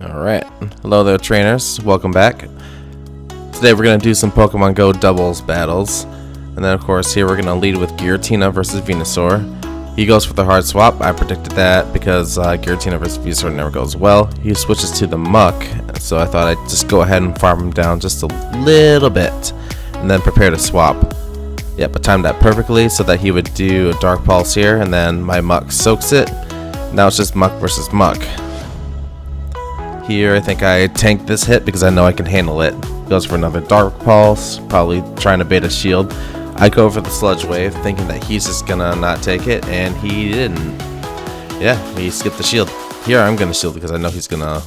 Alright, hello there trainers, welcome back. Today we're going to do some Pokemon Go doubles battles. And then of course here we're going to lead with Giratina versus Venusaur. He goes for the hard swap. I predicted that because Giratina versus Venusaur never goes well. He switches to the Muck, so I thought I'd just go ahead and farm him down just a little bit. And then prepare to swap. Yep, I timed that perfectly so that he would do a Dark Pulse here, and then my Muck soaks it. Now it's just Muck versus Muck. Here, I think I tanked this hit because I know I can handle it. Goes for another Dark Pulse, probably trying to bait a shield. I go for the Sludge Wave, thinking that he's just gonna not take it, and he didn't. Yeah, he skipped the shield. Here, I'm gonna shield because I know he's gonna...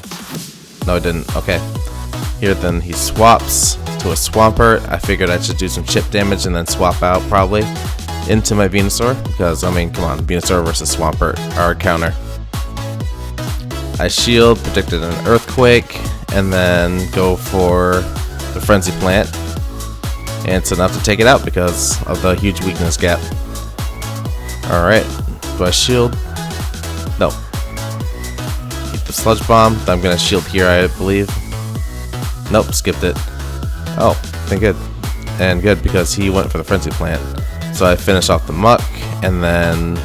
No, I didn't. Okay. Here, then he swaps to a Swampert. I figured I should do some chip damage and then swap out, probably, into my Venusaur. Because, I mean, come on, Venusaur versus Swampert are a counter. I shield, predicted an Earthquake, and then go for the Frenzy Plant. And it's enough to take it out because of the huge weakness gap. Alright, do I shield? No. Keep the Sludge Bomb. I'm going to shield here, I believe. Nope, skipped it. Oh, thank good. And good because he went for the Frenzy Plant. So I finish off the Muck, and then...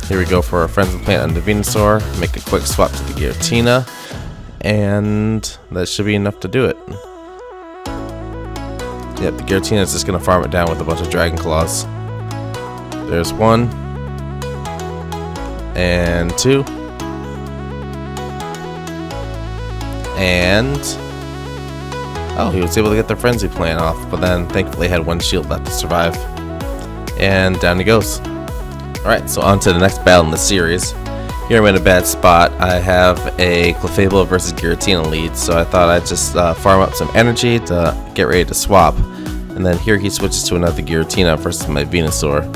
Here we go for a Frenzy Plant on the Venusaur, make a quick swap to the Giratina, and that should be enough to do it. Yep, the Giratina is just going to farm it down with a bunch of Dragon Claws. There's one, and two, and... Oh, he was able to get the Frenzy Plant off, but then thankfully had one shield left to survive. And down he goes. Alright, so on to the next battle in the series. Here I'm in a bad spot. I have a Clefable versus Giratina lead, so I thought I'd just farm up some energy to get ready to swap. And then here he switches to another Giratina versus my Venusaur.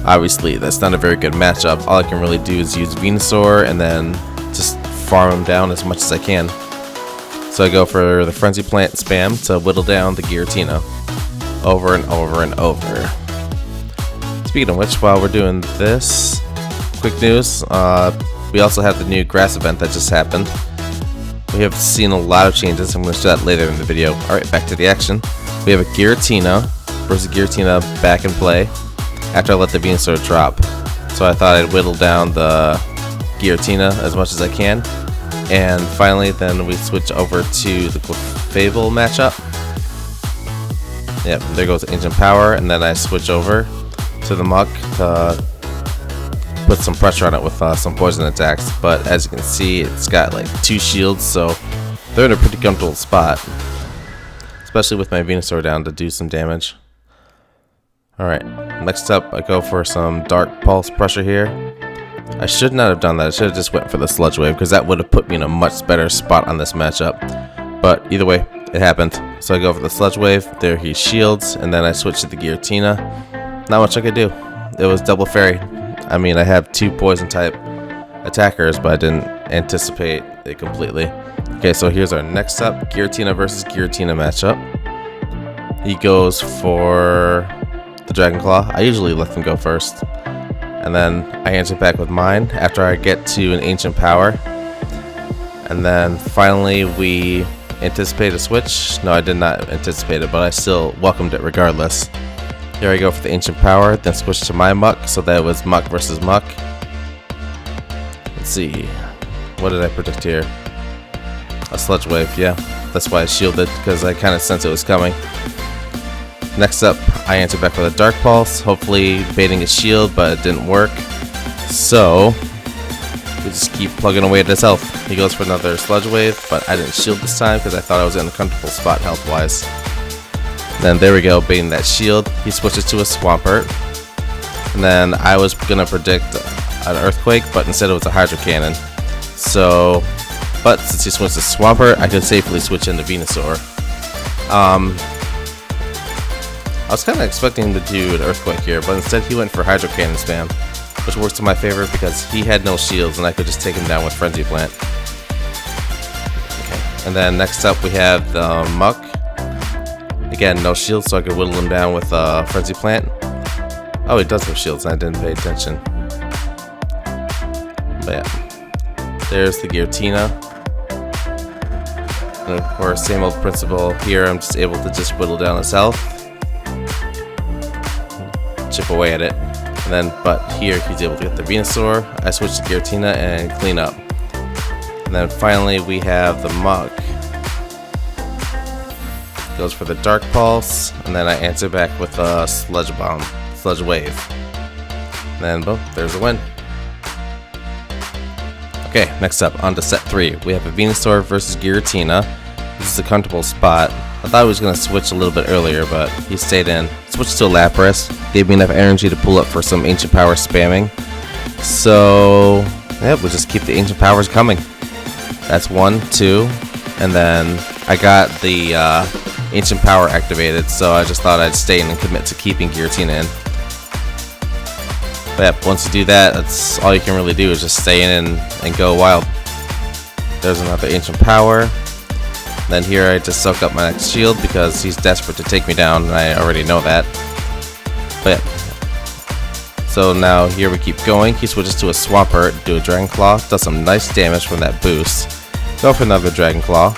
Obviously, that's not a very good matchup. All I can really do is use Venusaur and then just farm him down as much as I can. So I go for the Frenzy Plant spam to whittle down the Giratina over and over and over. Speaking of which, while we're doing this, quick news, we also have the new grass event that just happened. We have seen a lot of changes. I'm going to show that later in the video. Alright, back to the action. We have a Giratina versus Giratina back in play after I let the Venusaur drop. So I thought I'd whittle down the Giratina as much as I can. And finally, then we switch over to the Clefable matchup. Yep, there goes Ancient Power, and then I switch over to the Muck to put some pressure on it with some poison attacks. But as you can see, it's got like 2 shields, so they're in a pretty comfortable spot, especially with my Venusaur down to do some damage. Alright, next up I go for some Dark Pulse pressure here. I should not have done that. I should have just went for the Sludge Wave because that would have put me in a much better spot on this matchup. But either way, it happened. So I go for the Sludge Wave. There he shields, and then I switch to the Giratina. Not much I could do. It was double fairy. I mean, I have 2 poison type attackers, but I didn't anticipate it completely. Okay, so here's our next up, Giratina versus Giratina matchup. He goes for the Dragon Claw. I usually let them go first. And then I answer back with mine after I get to an Ancient Power. And then finally we anticipate a switch. No, I did not anticipate it, but I still welcomed it regardless. Here I go for the Ancient Power, then switch to my Muck, so that was Muck versus Muck. Let's see. What did I predict here? A Sludge Wave, yeah. That's why I shielded, because I kind of sensed it was coming. Next up, I answer back with a Dark Pulse, hopefully baiting a shield, but it didn't work. So, we just keep plugging away at his health. He goes for another Sludge Wave, but I didn't shield this time because I thought I was in a comfortable spot health-wise. Then there we go, baiting that shield. He switches to a Swampert. And then I was going to predict an Earthquake, but instead it was a Hydro Cannon. So, but since he switched to Swampert, I could safely switch into Venusaur. I was kind of expecting him to do an Earthquake here, but instead he went for Hydro Cannon spam, which works to my favor because he had no shields and I could just take him down with Frenzy Plant. Okay. And then next up we have the Muck. Again, no shields, so I could whittle him down with Frenzy Plant. Oh, he does have shields, and I didn't pay attention. But yeah. There's the Giratina. And of course, same old principle here. I'm just able to just whittle down its health, chip away at it, and then but here he's able to get the Venusaur. I switch to Giratina and clean up. And then finally we have the Mug. Goes for the Dark Pulse, and then I answer back with a Sludge Bomb, Sludge Wave. And then boom, there's a win. Okay, next up, on to set 3. We have a Venusaur versus Giratina. This is a comfortable spot. I thought I was going to switch a little bit earlier, but he stayed in. Switched to a Lapras. Gave me enough energy to pull up for some Ancient Power spamming. So, yeah, we'll just keep the Ancient Powers coming. That's 1, 2, and then I got the Ancient Power activated, so I just thought I'd stay in and commit to keeping Giratina in. But yeah, once you do that, that's all you can really do is just stay in and go wild. There's another Ancient Power. Then here I just soak up my next shield because he's desperate to take me down, and I already know that. But yeah. So now here we keep going. He switches to a Swampert, do a Dragon Claw, does some nice damage from that boost. Go for another Dragon Claw,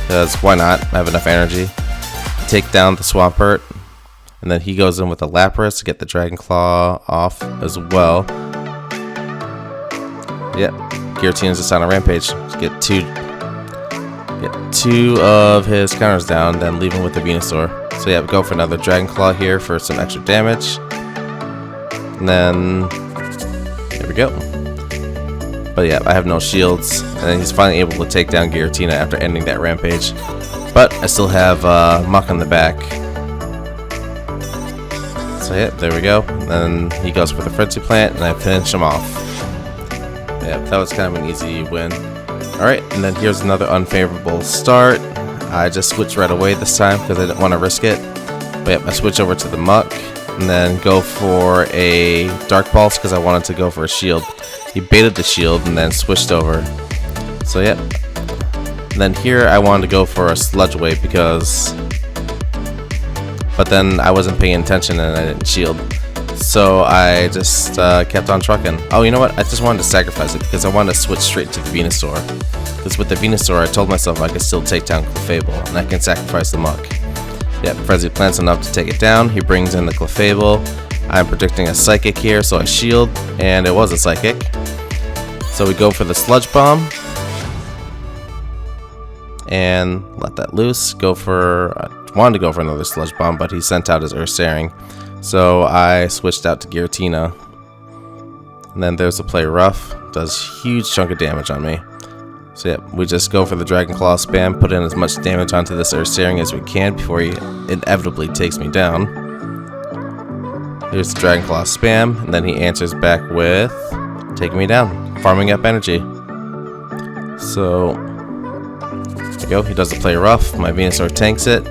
because why not? I have enough energy. Take down the Swampert, and then he goes in with a Lapras to get the Dragon Claw off as well. Yep, Giratina's just on a rampage. Just get two of his counters down, then leave him with the Venusaur. So yeah, we go for another Dragon Claw here for some extra damage. And then, there we go. But yeah, I have no shields, and then he's finally able to take down Giratina after ending that rampage. But I still have Muck on the back. So yeah, there we go. And then he goes for the Frenzy Plant, and I finish him off. Yeah, that was kind of an easy win. Alright, and then here's another unfavorable start. I just switched right away this time because I didn't want to risk it. But yep, I switch over to the Muck, and then go for a Dark Pulse because I wanted to go for a shield. He baited the shield and then switched over. So yep. And then here I wanted to go for a Sludge Wave because... But then I wasn't paying attention and I didn't shield. So I just kept on trucking. Oh, you know what? I just wanted to sacrifice it because I wanted to switch straight to the Venusaur. Because with the Venusaur, I told myself I could still take down Clefable, and I can sacrifice the Muck. Yeah, Frenzy Plant's enough to take it down. He brings in the Clefable. I'm predicting a Psychic here, so I shield, and it was a Psychic. So we go for the Sludge Bomb. And let that loose. Wanted to go for another Sludge Bomb, but he sent out his Ursaring. So I switched out to Giratina. And then there's the Play Rough. Does huge chunk of damage on me. So yeah, we just go for the Dragon Claw spam, put in as much damage onto this Ursaring as we can before he inevitably takes me down. Here's the Dragon Claw spam, and then he answers back with taking me down, farming up energy. So there you go, he does the Play Rough, my Venusaur tanks it.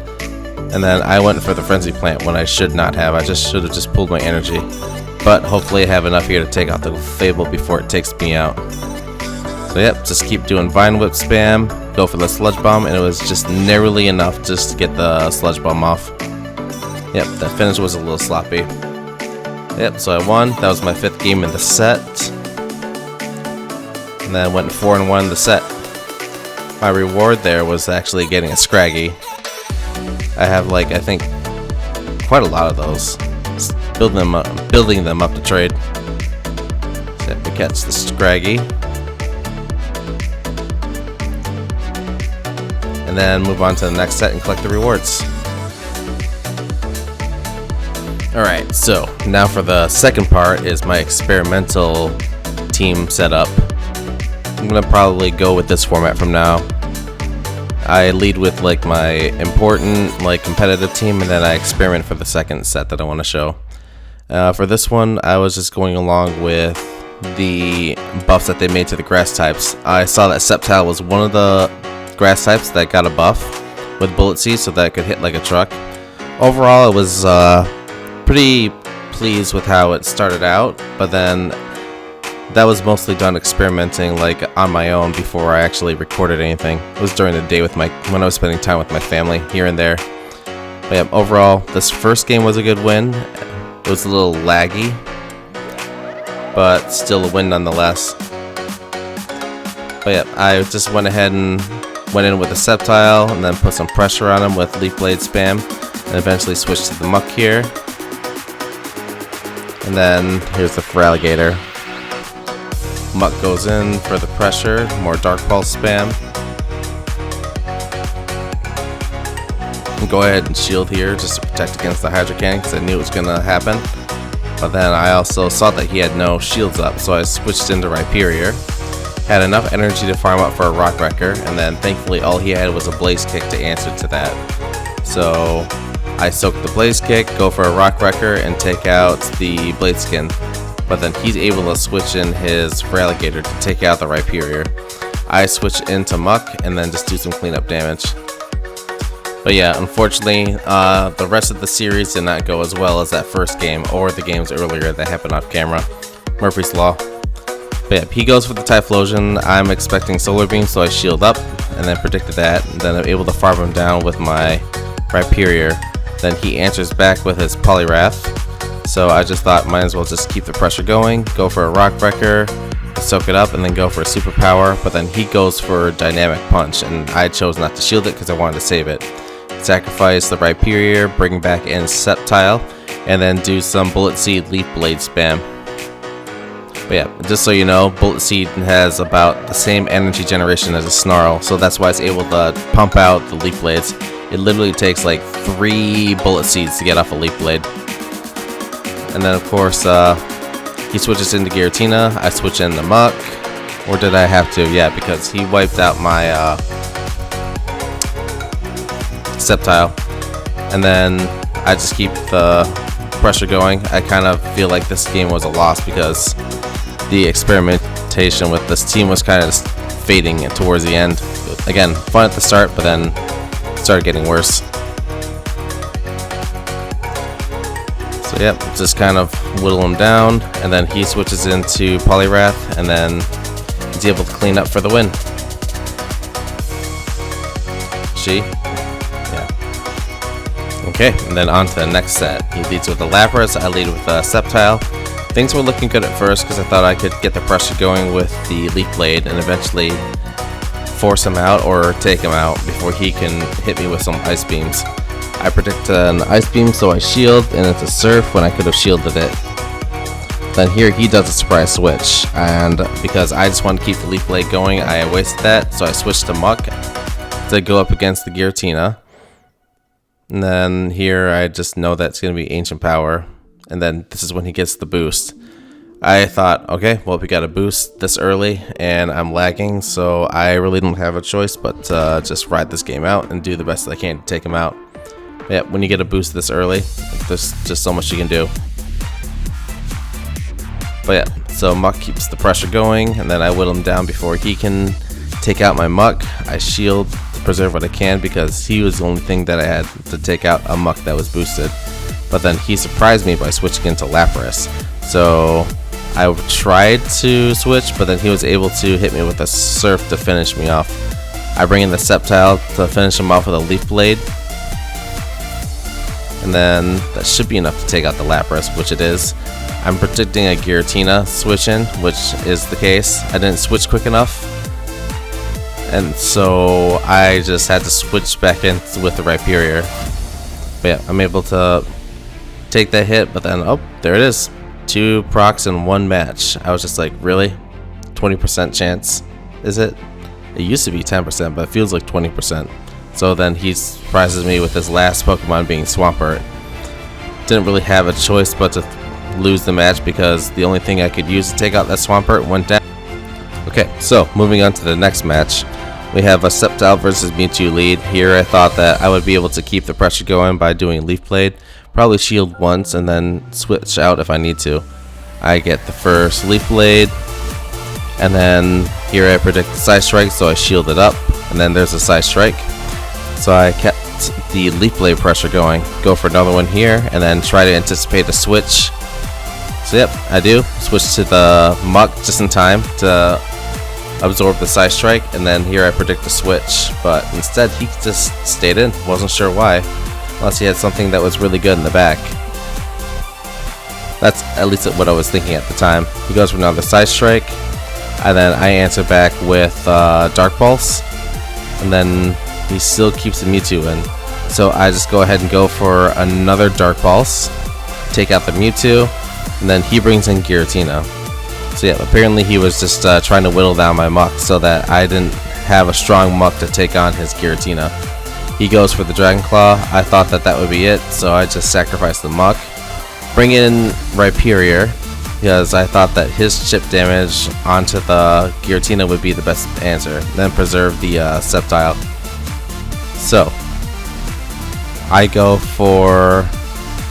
And then I went for the Frenzy Plant when I should not have. I should have just pulled my energy. But hopefully I have enough here to take out the Fable before it takes me out. So yep, just keep doing Vine Whip spam, go for the Sludge Bomb, and it was just narrowly enough just to get the Sludge Bomb off. Yep, that finish was a little sloppy. Yep, so I won. That was my 5th game in the set. And then I went 4-1 in the set. My reward there was actually getting a Scraggy. I have like, I think, quite a lot of those. Just building them up to trade. So we catch the Scraggy. And then move on to the next set and collect the rewards. Alright, so now for the second part is my experimental team setup. I'm gonna probably go with this format from now. I lead with like my important like competitive team, and then I experiment for the second set that I want to show. For this one, I was just going along with the buffs that they made to the grass types. I saw that Sceptile was one of the grass types that got a buff with Bullet Seed so that it could hit like a truck. Overall, I was pretty pleased with how it started out, but then that was mostly done experimenting like on my own before I actually recorded anything. It was during the day with when I was spending time with my family here and there. But yeah, overall, this first game was a good win. It was a little laggy, but still a win nonetheless. But yeah, I just went ahead and went in with the Sceptile and then put some pressure on him with Leaf Blade spam, and eventually switched to the Muck here. And then here's the Feraligatr. Muck goes in for the pressure, more Dark Pulse spam. And go ahead and shield here just to protect against the Hydro Cannon because I knew it was going to happen. But then I also saw that he had no shields up, so I switched into Rhyperior. Had enough energy to farm up for a Rock Wrecker, and then thankfully all he had was a Blaze Kick to answer to that. So I soak the Blaze Kick, go for a Rock Wrecker, and take out the Bladeskin. But then he's able to switch in his Feraligatr to take out the Rhyperior. I switch into Muck and then just do some cleanup damage. But yeah, unfortunately, the rest of the series did not go as well as that first game or the games earlier that happened off camera. Murphy's Law. But yeah, he goes for the Typhlosion. I'm expecting Solar Beam, so I shield up and then predicted that. And then I'm able to farm him down with my Rhyperior. Then he answers back with his Poliwrath. So I just thought might as well just keep the pressure going, go for a Rock Wrecker, soak it up, and then go for a Superpower. But then he goes for Dynamic Punch, and I chose not to shield it because I wanted to save it. Sacrifice the Rhyperior, bring back in Sceptile, and then do some Bullet Seed Leaf Blade spam. But yeah, just so you know, Bullet Seed has about the same energy generation as a Snarl, so that's why it's able to pump out the Leaf Blades. It literally takes like 3 Bullet Seeds to get off a Leaf Blade. And then of course, he switches into Giratina, I switch into Muck. Or did I have to? Yeah, because he wiped out my Sceptile. And then I just keep the pressure going. I kind of feel like this game was a loss because the experimentation with this team was kind of just fading towards the end. Again, fun at the start, but then it started getting worse. So yep, just kind of whittle him down, and then he switches into Poliwrath, and then he's able to clean up for the win. Yeah. Okay, and then on to the next set. He leads with the Lapras, I lead with the Sceptile. Things were looking good at first because I thought I could get the pressure going with the Leaf Blade and eventually force him out or take him out before he can hit me with some Ice Beams. I predict an Ice Beam, so I shield, and it's a Surf when I could have shielded it. Then here he does a surprise switch, and because I just wanted to keep the Leaf Blade going, I wasted that, so I switched to Muck to go up against the Giratina. And then here I just know that's going to be Ancient Power, and then this is when he gets the boost. I thought, okay, well, we got a boost this early, and I'm lagging, so I really don't have a choice but to just ride this game out and do the best that I can to take him out. Yeah, when you get a boost this early, there's just so much you can do. But yeah, so Muck keeps the pressure going, and then I whittle him down before he can take out my Muck. I shield to preserve what I can because he was the only thing that I had to take out a Muck that was boosted. But then he surprised me by switching into Lapras. So I tried to switch, but then he was able to hit me with a Surf to finish me off. I bring in the Sceptile to finish him off with a Leaf Blade. And then that should be enough to take out the Lapras, which it is. I'm predicting a Giratina switch in, which is the case. I didn't switch quick enough, and so I just had to switch back in with the Rhyperior. But yeah, I'm able to take that hit, but then, oh, there it is. 2 procs in 1 match. I was just like, really? 20% chance? Is it? It used to be 10%, but it feels like 20%. So then he surprises me with his last Pokemon being Swampert. Didn't really have a choice but to lose the match because the only thing I could use to take out that Swampert went down. Okay, so moving on to the next match. We have a Sceptile versus Mewtwo lead. Here I thought that I would be able to keep the pressure going by doing Leaf Blade. Probably shield once and then switch out if I need to. I get the first Leaf Blade. And then here I predict the Side Strike, so I shield it up. And then there's a Side Strike. So I kept the Leaf Blade pressure going. Go for another one here, and then try to anticipate a switch. So yep, I do. Switch to the Muck just in time to absorb the Side Strike, and then here I predict the switch. But instead, he just stayed in. Wasn't sure why. Unless he had something that was really good in the back. That's at least what I was thinking at the time. He goes for another Side Strike. And then I answer back with Dark Pulse, and then he still keeps the Mewtwo in. So I just go ahead and go for another Dark Pulse, take out the Mewtwo, and then he brings in Giratina. So yeah, apparently he was just trying to whittle down my Muck so that I didn't have a strong Muck to take on his Giratina. He goes for the Dragon Claw. I thought that would be it, so I just sacrificed the Muck. Bring in Rhyperior, because I thought that his chip damage onto the Giratina would be the best answer. Then preserve the Sceptile. So I go for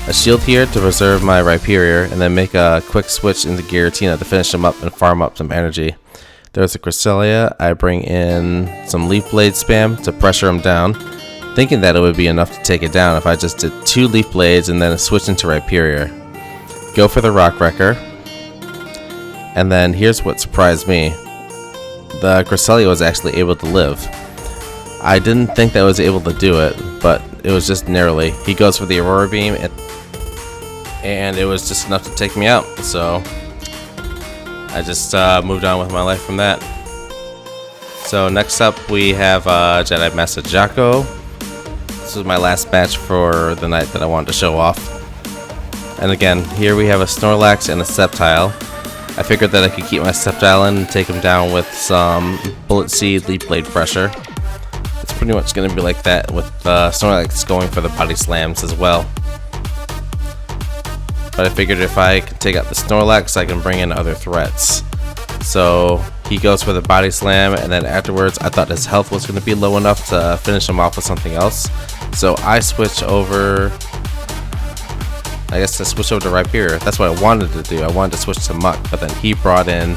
a shield here to preserve my Rhyperior, and then make a quick switch into Giratina to finish him up and farm up some energy. There's a Cresselia. I bring in some Leaf Blade spam to pressure him down, thinking that it would be enough to take it down if I just did 2 Leaf Blades and then a switch into Rhyperior. Go for the Rock Wrecker. And then here's what surprised me. The Cresselia was actually able to live. I didn't think that I was able to do it, but it was just narrowly. He goes for the Aurora Beam, and it was just enough to take me out. So I just moved on with my life from that. So next up we have Jedi Master Jaco. This was my last match for the night that I wanted to show off. And again, here we have a Snorlax and a Sceptile. I figured that I could keep my Sceptile in and take him down with some Bullet Seed, Leaf Blade pressure. It's pretty much going to be like that with Snorlax going for the Body Slams as well. But I figured if I can take out the Snorlax, I can bring in other threats. So he goes for the Body Slam, and then afterwards I thought his health was going to be low enough to finish him off with something else. So I switch over... I guess to switch over to Rhyperior. That's what I wanted to do. I wanted to switch to Muck, but then he brought in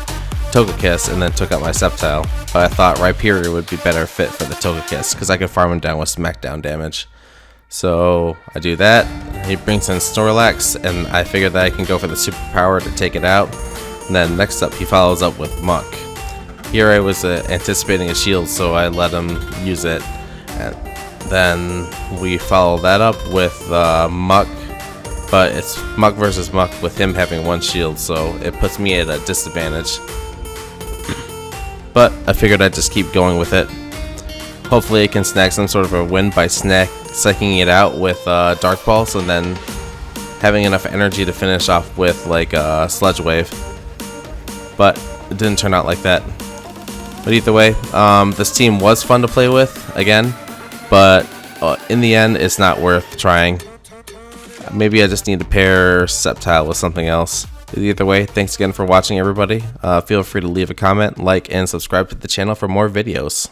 Togekiss and then took out my Sceptile. But I thought Rhyperior would be better fit for the Togekiss because I could farm him down with Smackdown damage. So I do that. He brings in Snorlax, and I figured that I can go for the Superpower to take it out. And then next up, he follows up with Muck. Here I was anticipating a shield, so I let him use it. And then we follow that up with Muck. But it's Muck versus Muck with him having 1 shield, so it puts me at a disadvantage. But I figured I'd just keep going with it. Hopefully I can snag some sort of a win by psyching it out with Dark Pulse and then having enough energy to finish off with like a Sludge Wave. But it didn't turn out like that. But either way, this team was fun to play with again, but in the end it's not worth trying. Maybe I just need to pair Sceptile with something else. Either way, thanks again for watching, everybody. Feel free to leave a comment, like, and subscribe to the channel for more videos.